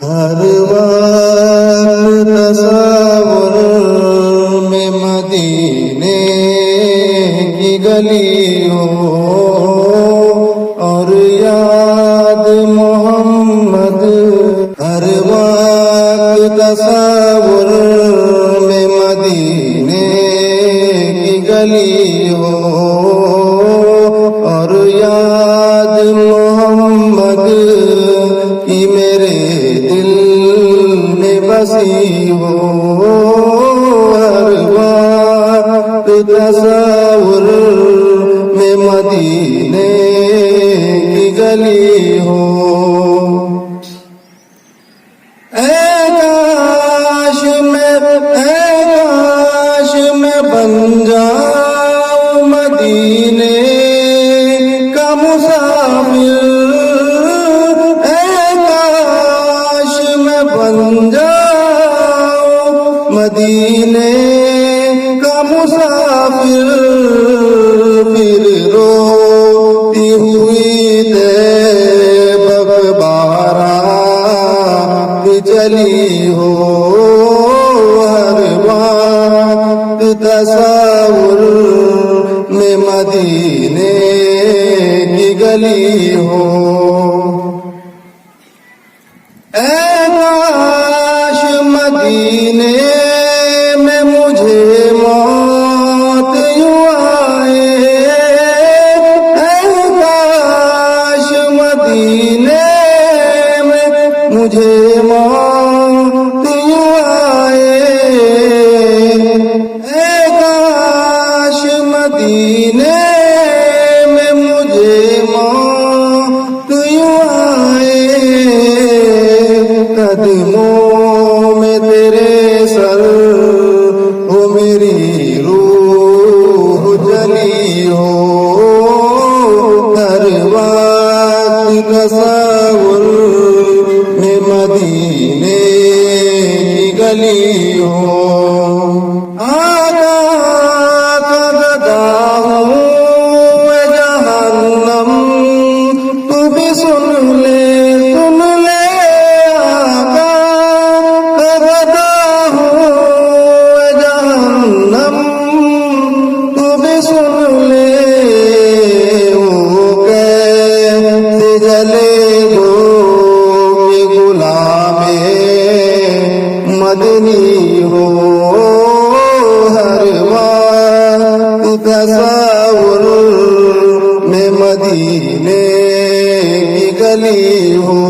ہر وقت تصور میں مدینے کی گلی ہو اور یاد محمد، ہر وقت تصور میں مدینے کی گلی ہو اور یاد محمد کی میرے دل میں بسی ہو، ہر وقت تصور میں مدینے کی گلی ہو۔ کاش میں بن جاؤں مدینے کا مسافر، کاش میں بن جاؤں مدینے کا مسافر، پھر روتی ہوئی بارہ چلی ہو، ہر وقت تصور میں مدینے کی گلی ہو۔ کاش مدینے میں مجھے موت یوں آئے، کاش مدینے میں مجھے موت یوں آئے، کاش مدینے میں مجھے موت یوں آئے، قدموں میں تیرے سر ہو میری روح جلی ہو، ہر وقت تصور میں مدینے کی گلی ہو۔ آقا کا گدا ہوں اے جہنم، تو بھی سن لے آقا کا گدا ہوں اے جہنم، تو بھی سن لے، وہ کیسے جلے جو کہ غلام مدنی ہو، ہر وقت تصور میں مدینے کی گلی ہو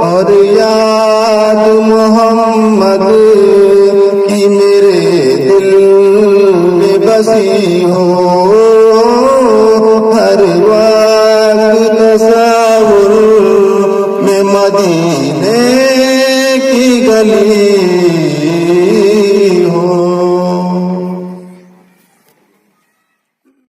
اور یاد محمد کی میرے دل میں بسی ہو، ہر وقت تصور میں مدینے کی گلی